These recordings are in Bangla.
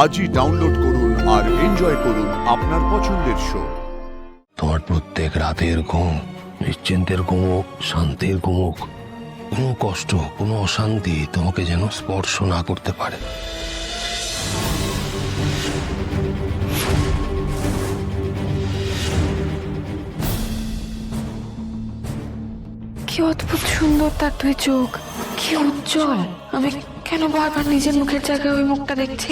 আজই ডাউনলোড করুন আর এনজয় করুন আপনার পছন্দের শো। তোমার প্রত্যেক রাতের ঘুম নিশ্চিন্তের ঘুমুক, শান্তির ঘুমুক। কোনো কষ্ট, কোনো অশান্তি তোমাকে যেন স্পর্শ না করতে পারে। কি অদ্ভুত সুন্দর তার দুই চোখ, কি উজ্জ্বল। আমি কেন বারবার নিজের মুখের জায়গায় ওই মুখটা দেখছি?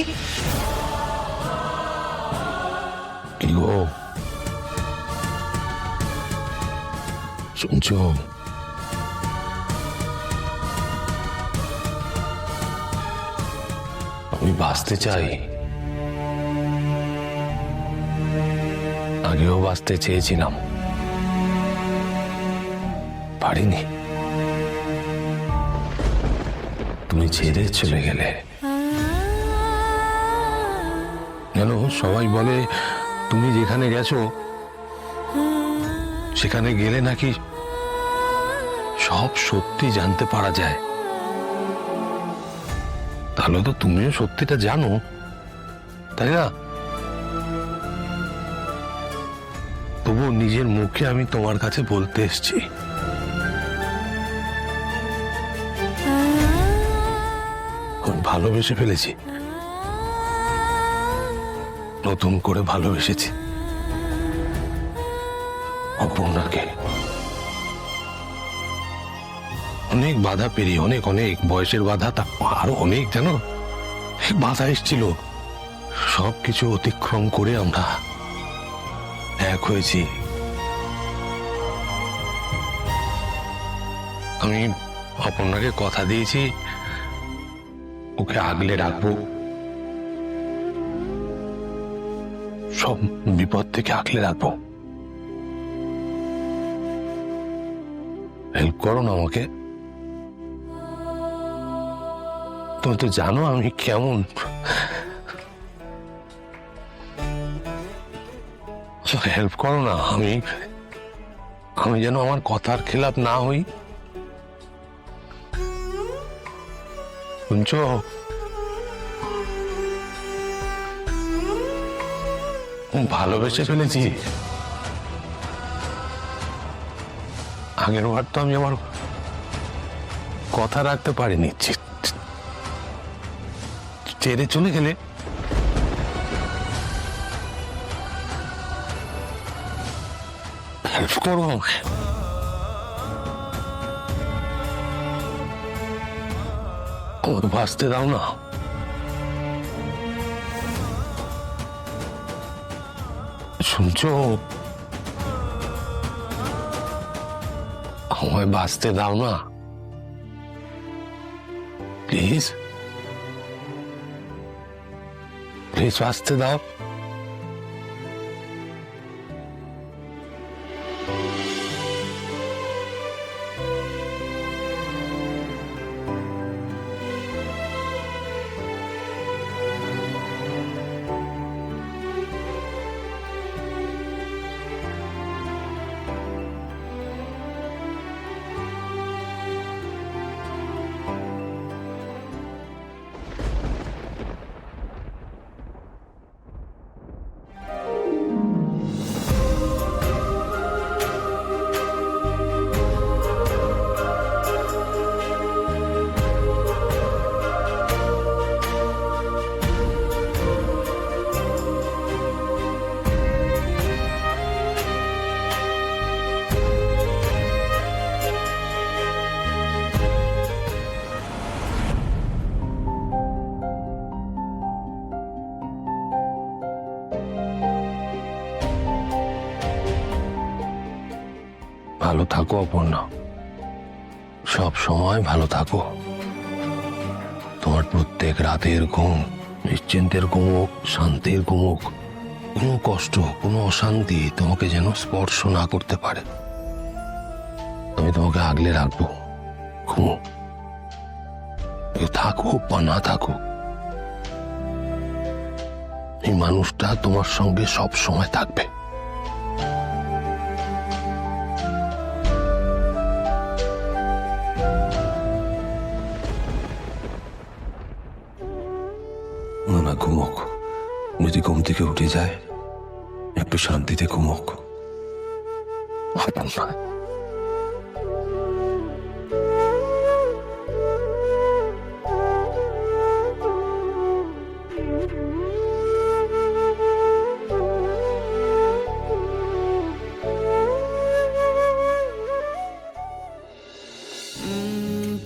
কি গো, শুনছো? আমি বাঁচতে চাই, আগেও বাঁচতে চেয়েছিলাম, পারিনি। তুমি ছেড়ে চলে গেলে। জানো, সবাই বলে তুমি যেখানে গেছো সেখানে গেলে নাকি সব সত্যি জানতে পারা যায়। তাহলে তো তুমিও সত্যিটা জানো, তাই না? তবু নিজের মুখে আমি তোমার কাছে বলতে এসেছি, ভালোবেসে ফেলেছি, নতুন করে ভালোবেসেছি অপর্ণাকে। অনেক বাধা পেরিয়ে, অনেক অনেক বয়সের বাধা, তা আরো অনেক জানো বাধা এসেছিল, সবকিছু অতিক্রম করে আমরা এক হয়েছি। আমি অপর্ণাকে কথা দিয়েছি ওকে আগলে রাখবো, সব বিপদ থেকে আগলে রাখবো। হেল্প করো না আমাকে। তুমি তো জানো আমি কেমন। হেল্প করো না, আমি যেন আমার কথার খেলাপ না হই। শুনছো? ভালোবেসে ফেলেছি। আগের বার তো আমি আমার কথা রাখতে পারিনি, ছেড়ে চলে গেলে। হেল্প করো আমাকে। আমাকে বাঁচতে দাও না। শুনছো? আমায় বাঁচতে দাও না প্লিজ, প্লিজ বাঁচতে দাও। ভালো থাকো অপর্ণা, সব সময় ভালো থাকো। তোমার প্রত্যেক রাতের ঘুম নিশ্চিন্তের ঘুমুক, শান্তির ঘুমুক। কোনো কষ্ট, কোনো অশান্তি তোমাকে যেন স্পর্শ না করতে পারে। আমি তোমাকে আগলে রাখবো, ঘুমো। থাকুক বা না থাকুক, এই মানুষটা তোমার সঙ্গে সব সময় থাকবে। না, ঘুমোক। যদি ঘুম থেকে উঠে যায় একটু শান্তিতে ঘুমোক।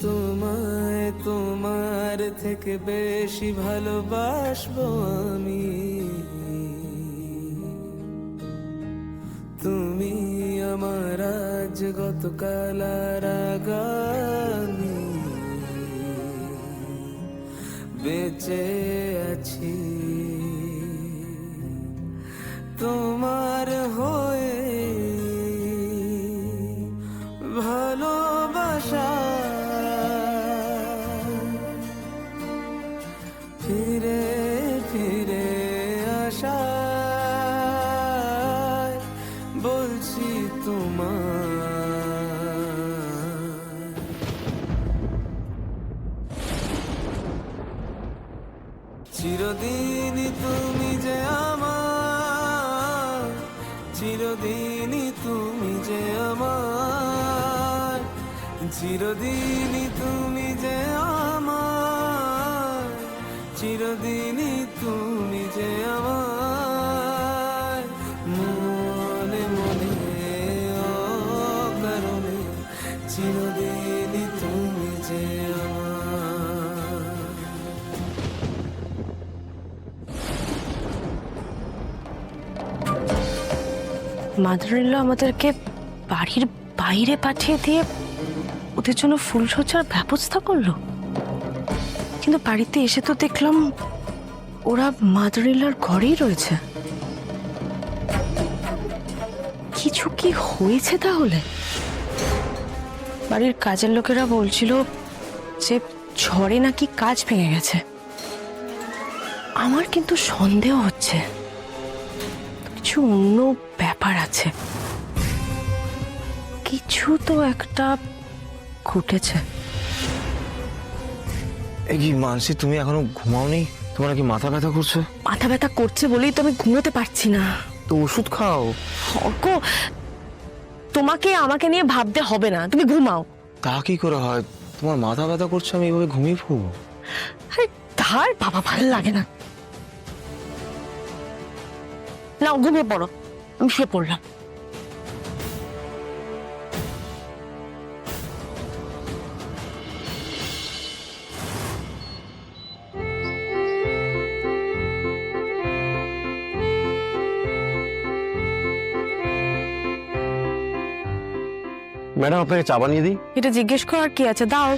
তোমায় তোমার থেকে বেশি ভালোবাসবো আমি। তুমি আমার আজ গতকাল আর আগামী, বেঁচে আছি তোমার হয়ে। ভালোবাসা ফিরে ফিরে আসা বলছি তোমার। চিরদিনই তুমি যে আমার, চিরদিনই তুমি যে আমার, চিরদিনই তুমি যে আমার, চিরদিনই তুমি যে আমার। মনে মনে অকারণে চিরদিনই তুমি যে আমার। মাদার-ইন-ল আমাদেরকে বাড়ির বাইরে পাঠিয়ে দিয়ে ওদের জন্য ফুলসজ্জার ব্যবস্থা করলো, কিন্তু বাড়িতে এসে তো দেখলাম ওরা মাদার-ইন-লর ঘরেই রয়েছে। কিছু কি হয়েছে তাহলে? বাড়ির কাজের লোকেরা বলছিল যে ঝড়ে নাকি কাজ ভেঙে গেছে। আমার কিন্তু সন্দেহ হচ্ছে কিছু অন্য ব্যাপার আছে, কিছু তো একটা ঘটেছে। এই কি মানসি, তুমি এখনো ঘুমাওনি? তোমার কি মাথা ব্যথা করছে? মাথা ব্যথা করছে বলেই তো আমি ঘুমোতে পারছি না। তো ওষুধ খাও। অর্ক, তোমাকে আমাকে নিয়ে ভাবতে হবে না, তুমি ঘুমাও। তা কি করে হয়? তোমার মাথা ব্যথা করছে, আমি এভাবে ঘুমিয়ে পড়বো? আরে ধার বাবা, ভালো লাগে না। নাও ঘুমিয়ে পড়ো। আমি শুয়ে পড়লাম। ম্যাডাম, আপনাকে চা বানিয়ে দিই? এটা জিজ্ঞেস করার কি আছে, দাও।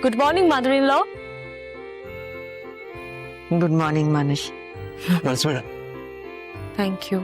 Good morning mother in law. Good morning Manas. Manasi madam, thank you.